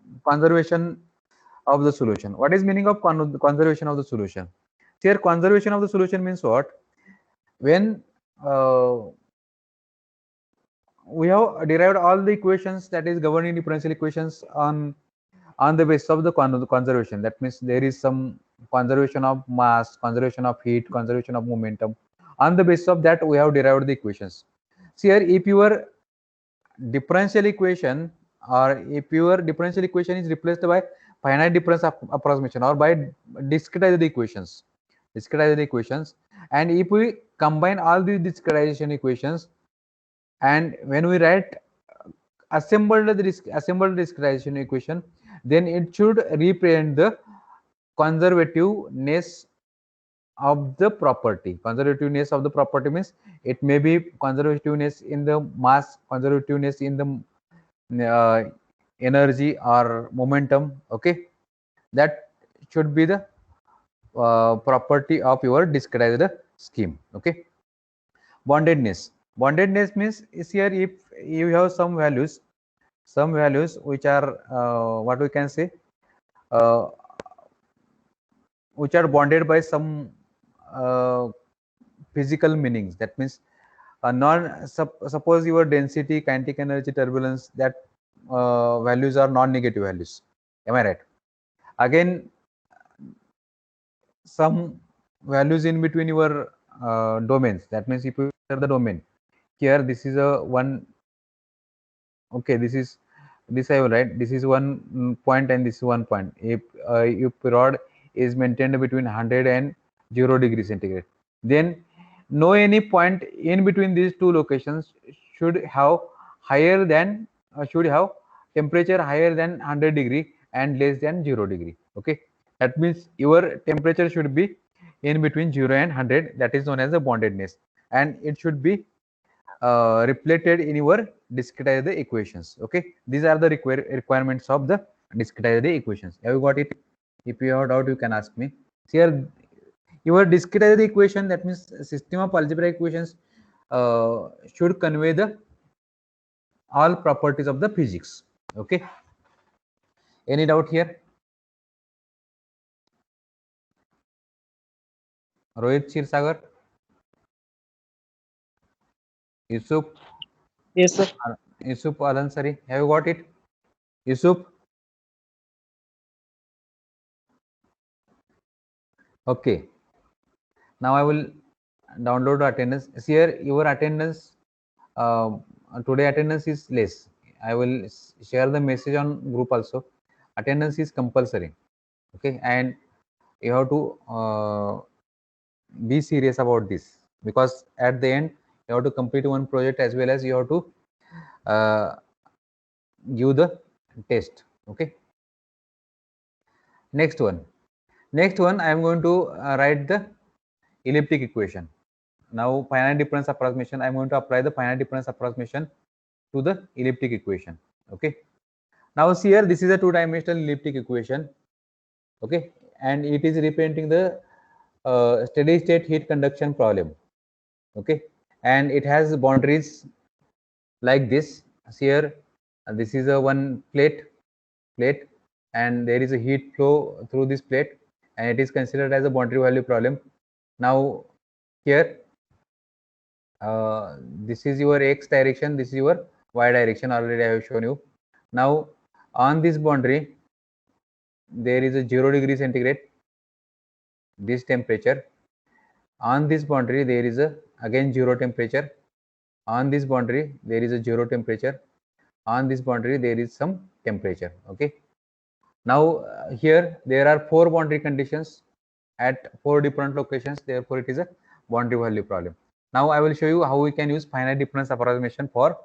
of the solution. What is meaning of conservation of the solution? Here, conservation of the solution means what? When we have derived all the equations that is governing differential equations on the basis of the conservation. That means there is some conservation of mass, conservation of heat, conservation of momentum. On the basis of that, we have derived the equations. See here, if your differential equation, or if your differential equation is replaced by finite difference approximation, or by discretized equations, and if we combine all these discretization equations, and when we write assembled discretization equation, then it should represent the conservativeness of the property. Conservativeness of the property means it may be conservativeness in the mass, conservativeness in the energy or momentum. Okay, that should be the property of your discretized scheme. Okay. Bondedness means is here if you have some values which are what we can say, uh, which are bonded by some physical meanings. That means suppose your density, kinetic energy, turbulence, that values are non-negative values. Am I right? Again, some values in between your domains. That means if you enter the domain here, this is a one. Okay, this I will write. This is 1 point and this is 1 point. If rod is maintained between 100 and 0 degree centigrade, then no any point in between these two locations should have higher than should have temperature higher than 100 degree and less than 0 degree. Okay, that means your temperature should be in between 0 and 100. That is known as the bondedness, and it should be reflected in your discretized equations. Okay, these are the requirements of the discretized equations. Have you got it? If you have doubt, you can ask me. Here, your discretized equation, that means system of algebraic equations, should convey the all properties of the physics. Okay, any doubt here? Rohit Shirsagar, Yusuf? Yes, sir. Yusuf Alansari, have you got it? Yusuf? Okay. Now I will download attendance. Here your attendance, today attendance is less. I will share the message on group also. Attendance is compulsory. Okay, and you have to be serious about this, because at the end you have to complete one project as well as you have to give the test. Okay. Next one I am going to write the elliptic equation. Now finite difference approximation, I am going to apply the finite difference approximation to the elliptic equation. Okay, now see here, this is a two-dimensional elliptic equation. Okay, and it is representing the steady state heat conduction problem. Okay, and it has boundaries like this. See here, this is a one plate, and there is a heat flow through this plate, and it is considered as a boundary value problem. Now here, this is your x direction, this is your y direction. Already I have shown you. Now on this boundary there is a 0 degree centigrade, this temperature. On this boundary there is a again 0 temperature. On this boundary there is a 0 temperature. On this boundary there is some temperature. Okay, now here there are 4 boundary conditions at 4 different locations, therefore it is a boundary value problem. Now I will show you how we can use finite difference approximation for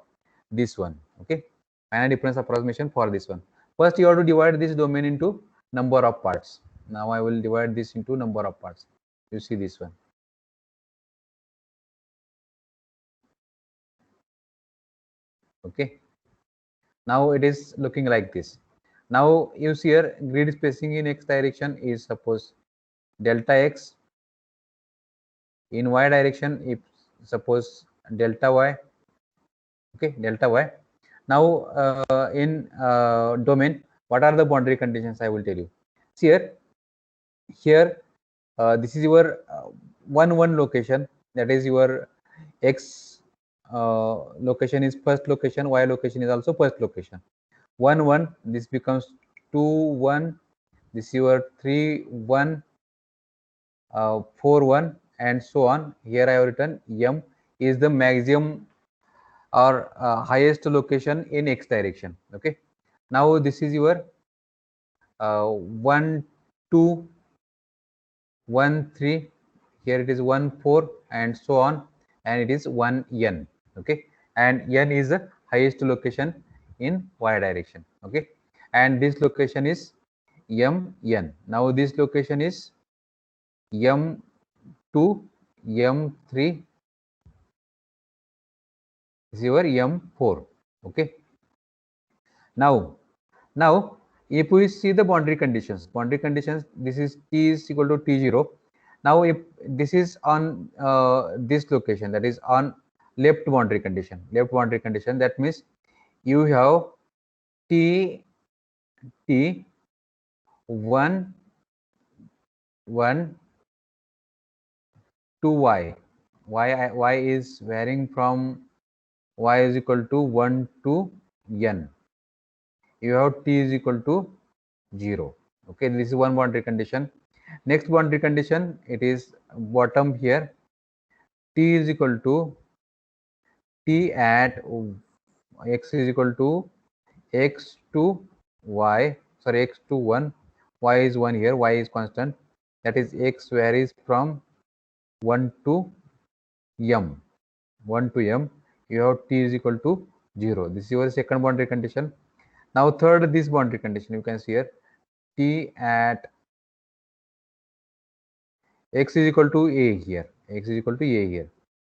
this one. Okay, finite difference approximation for this one. First you have to divide this domain into number of parts. Now I will divide this into number of parts. You see this one. Okay. Now it is looking like this. Now you see here grid spacing in x direction is suppose delta x, in y direction if suppose delta y. Okay, delta y. Now in domain, what are the boundary conditions? I will tell you. See here this is your 1 location, that is your x location is first location, y location is also first location. 1 this becomes 2 1, this is your 3 1, 4 1, and so on. Here I have written m is the maximum or highest location in x direction. Okay, now this is your 1 2 1 3, here it is 1 4, and so on, and it is 1 n. Okay, and n is the highest location in y direction. Okay, and this location is m n. Now this location is m 2 m 3, this is your m 4. Okay, now if we see the boundary conditions, this is t is equal to t0. Now if this is on this location, that is on left boundary condition, that means you have t 1 1 to y is varying from y is equal to 1 to n. You have t is equal to 0. Okay, this is one boundary condition. Next boundary condition, it is bottom here, t is equal to t at x is equal to x to y, sorry, x to 1, y is 1 here, y is constant, that is x varies from 1 to m, you have t is equal to 0. This is your second boundary condition. Now third, this boundary condition, you can see here, t at x is equal to a here,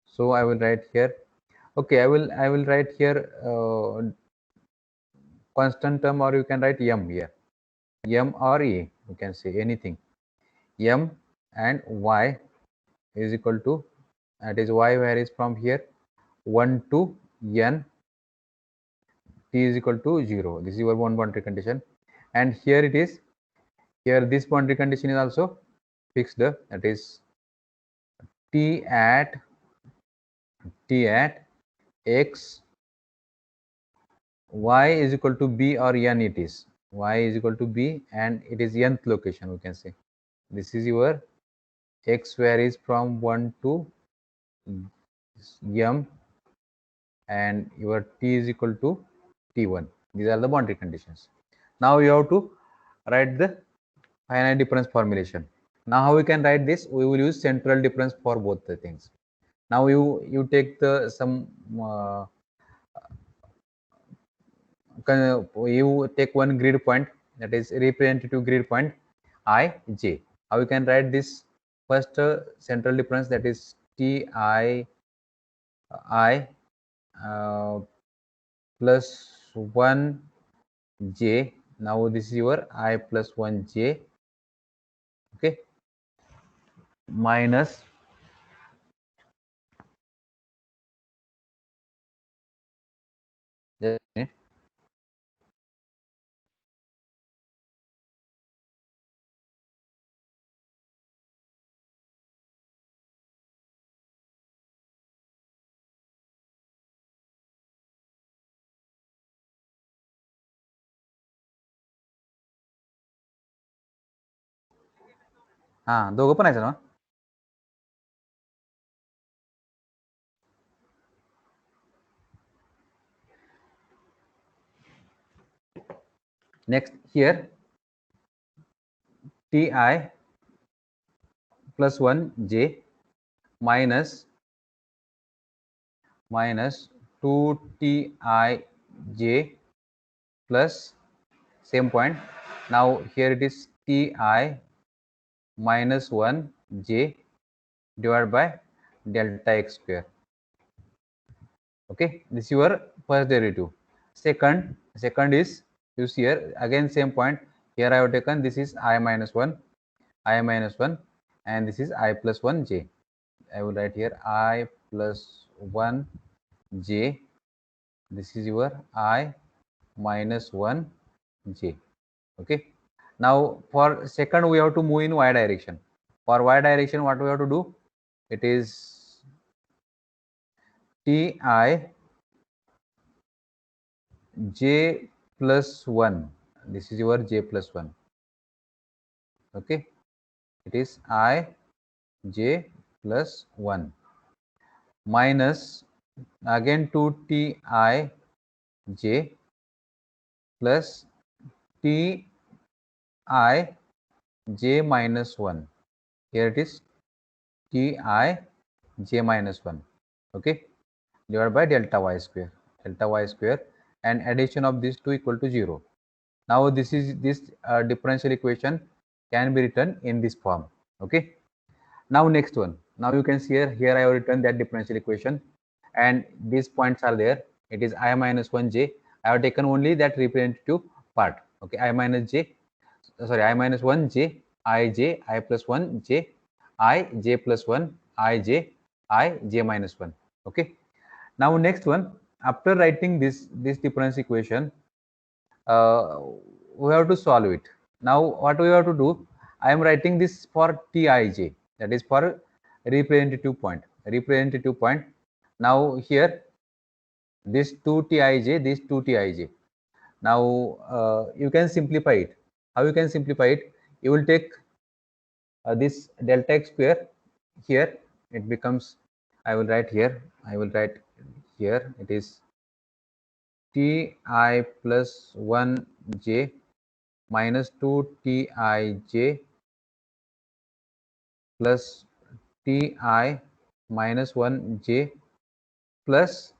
so I will write here, okay, I will write here constant term, or you can write m here, m or a, you can say anything, m and y is equal to, that is y varies from here 1 to n, t is equal to 0. This is your one boundary condition, and here it is, here this boundary condition is also fixed, that is t at x, y is equal to b or n, it is y is equal to b, and it is nth location, we can say. This is your x varies from 1 to m, and your t is equal to t1. These are the boundary conditions. Now you have to write the finite difference formulation. Now how we can write this? We will use central difference for both the things. Now you take the some you take one grid point, that is representative grid point I j. How we can write this? First central difference, that is t I plus 1 j. Now this is your I plus 1 j. Okay, minus just a minute. दोघं पण आहे ना. Next here ti plus 1 j minus 2 ti j plus same point. Now here it is ti minus 1 j divided by delta x square. Okay, this is your first derivative. Second is, you see here again same point. Here I have taken this is I minus 1, and this is I plus 1 j. I will write here I plus 1 j. This is your I minus 1 j. Okay. Now for second we have to move in y direction. For y direction, what we have to do? It is ti j plus 1. This is your j plus 1. Okay. It is I j plus 1 minus again 2 ti j plus ti j minus 1. Here it is ti j minus 1. Okay, divided by delta y square, and addition of these two equal to 0. Now this differential equation can be written in this form. Okay, now next one. Now you can see here I have written that differential equation, and these points are there. It is I minus 1 j. I have taken only that representative part. Okay, I minus 1 j, I plus 1 j, j plus 1, j minus 1. Okay, now next one, after writing this difference equation, we have to solve it. Now what we have to do, I am writing this for Tij, that is for representative point. Now here this 2 Tij, this 2 Tij. Now you can simplify it. How you can simplify it? You will take this delta x square. Here it becomes, I will write here, it is ti plus 1 j minus 2 tij plus ti minus 1 j plus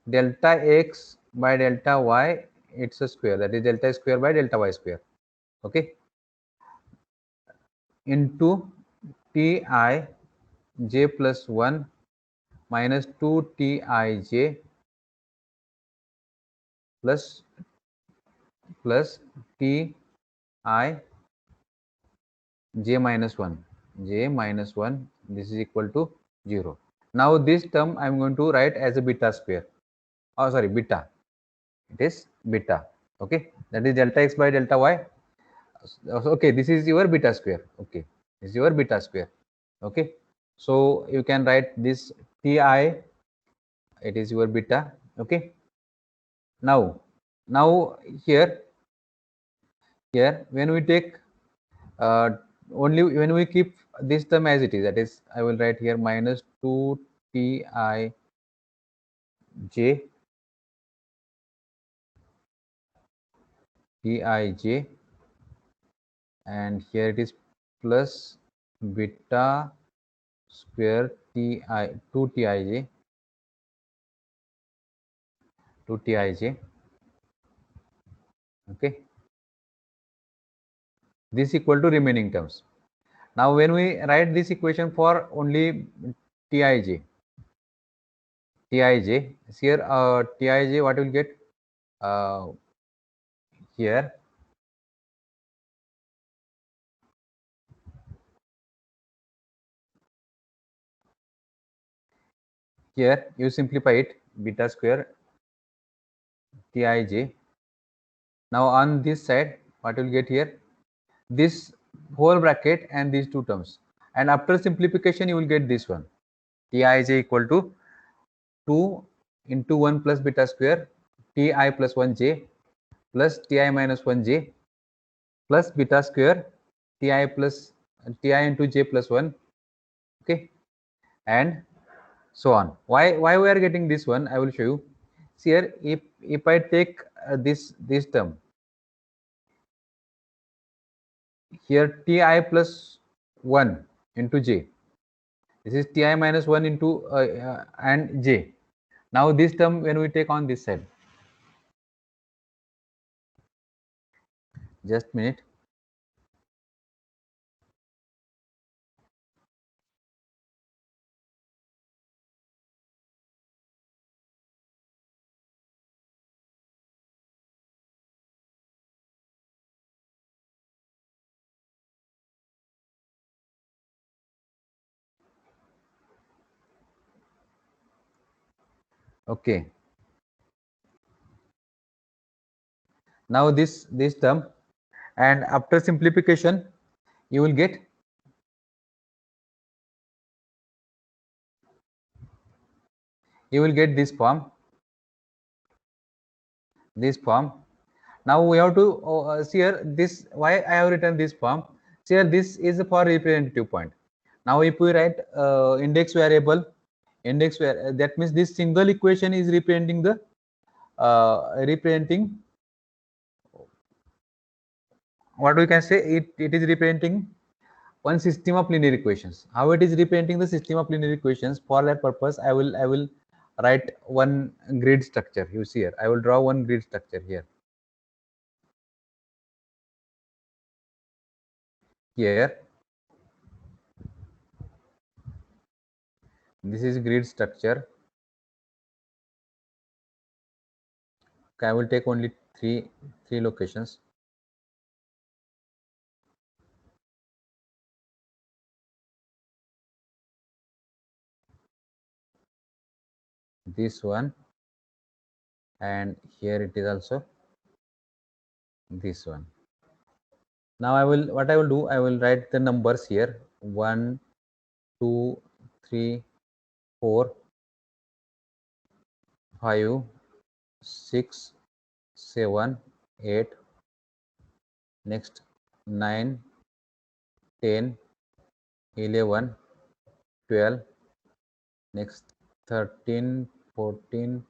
delta x by delta y, it's a square, that is delta square by delta y square. Okay, into ti j plus 1 minus 2 tij plus ti j minus 1, this is equal to 0. Now this term I am going to write as a beta square. Oh sorry, beta. It is beta. Okay, that is delta x by delta y. Okay, this is your beta square. Okay, this is your beta square. Okay, so you can write this ti, it is your beta. Okay, now here when we take only when we keep this term as it is, that is I will write here minus 2 ti j tij, and here it is plus beta square ti 2 tij okay, this equal to remaining terms. Now when we write this equation for only tij, here tij, what will get here you simplify it, beta square tij. Now on this side, what will get here, this whole bracket and these two terms, and after simplification you will get this one, tij equal to 2 into 1 plus beta square ti plus 1 j plus ti minus 1 j plus beta square ti into j plus 1. Okay, and so on. Why we are getting this one, I will show you. See here, if I take this term here, ti plus 1 into j, this is ti minus 1 into and j. Now this term when we take on this side, just minute, Okay. Now this term, and after simplification, you will get this form. This form. Now we have to see here this, why I have written this form. See here, this is for representative point. Now if we write index variable, that means this single equation is representing the what we can say, it is representing one system of linear equations. How it is representing the system of linear equations? For that purpose, I will write one grid structure. You see here, I will draw one grid structure here. Here, this is grid structure. Okay, I will take only three locations. This one, and here it is also this one. Now what I will do, I will write the numbers here: 1, 2, 3, 4, 5, 6, 7, 8, next 9, 10, 11, 12, next 13, 14,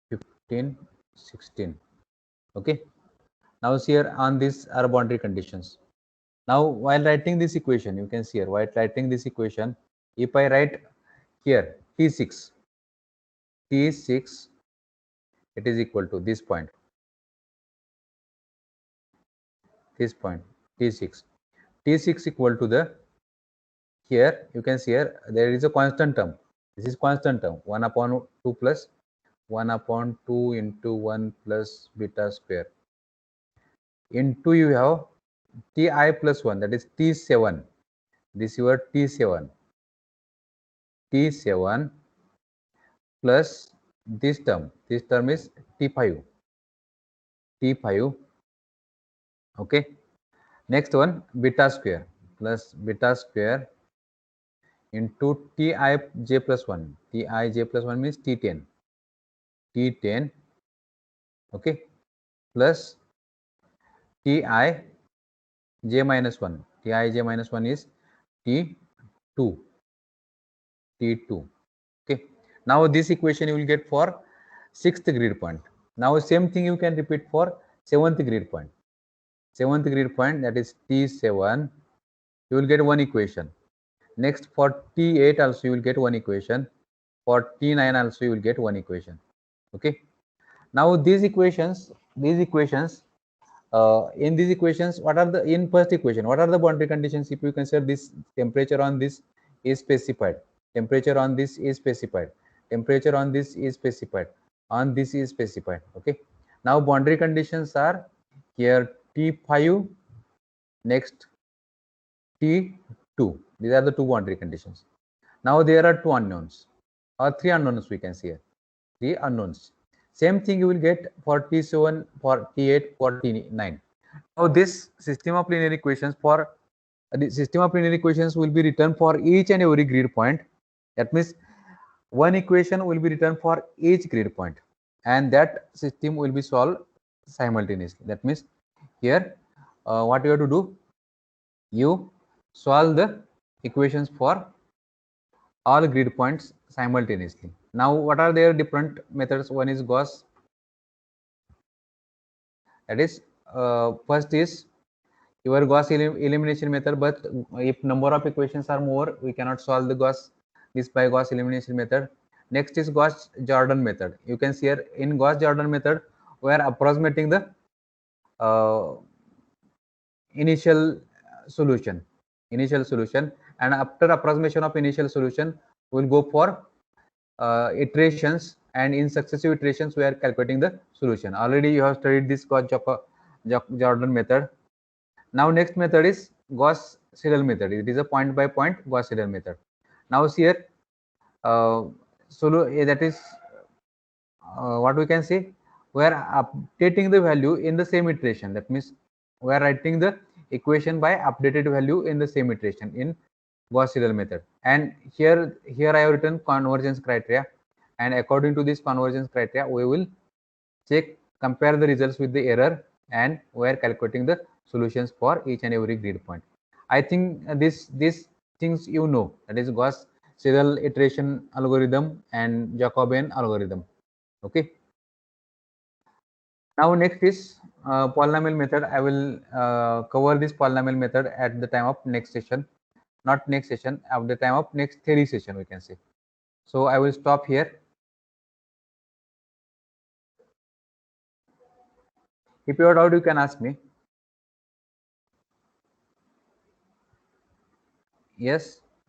15, 16. Okay. Now see here, on this are boundary conditions. Now while writing this equation, you can see here, while writing this equation, if I write here T6, it is equal to this point, T6. T6 equal to the, here you can see here there is a constant term. This is constant term, 1 upon 2 plus 1 upon 2 into 1 plus beta square. Into you have Ti plus 1, that is T7. This your T7 plus this term is T5. Okay. Next one, beta square plus beta square into Tij plus 1. Tij plus 1 means T10. Okay, plus Tij minus 1. Tij minus 1 is T2. Okay. Now this equation you will get for 6th grid point. Now same thing you can repeat for 7th grid point. 7th grid point, that is T7, you will get one equation. Next for T8 also you will get one equation. For T9 also you will get one equation. Okay. Now these equations, in these equations, what are the, in first equation, what are the boundary conditions? If you consider this temperature on this is specified, temperature on this is specified, temperature on this is specified, on this is specified. Okay. Now boundary conditions are here T5, next T2. These are the two boundary conditions. Now there are two unknowns, or three unknowns we can see here. Three unknowns. Same thing you will get for T7, for T8, for T9. Now this system of linear equations, for the system of linear equations will be written for each and every grid point. That means one equation will be written for each grid point, and that system will be solved simultaneously. That means here what you have to do, you solve the equations for all grid points simultaneously. Now what are their different methods? One is Gauss, that is first is your Gauss elimination method, but if number of equations are more, we cannot solve the this by Gauss elimination method. Next is Gauss Jordan method. You can see here, in Gauss Jordan method we are approximating the initial solution, and after approximation of initial solution we will go for iterations, and in successive iterations we are calculating the solution. Already you have studied this Gauss Jordan method. Now next method is Gauss Seidel method. It is a point by point Gauss Seidel method. Now see here, that is what we can say, we are updating the value in the same iteration. That means we are writing the equation by updated value in the same iteration in Gauss Seidel method. And here I have written convergence criteria, and according to this convergence criteria we will compare the results with the error, and we are calculating the solutions for each and every grid point. I think these things you know, that is Gauss Seidel iteration algorithm and Jacobian algorithm. Okay. Now next is polynomial method. I will cover this polynomial method at the time of next session, not next session, at the time of next theory session, we can say. So I will stop here. If you have doubt, you can ask me. Yes.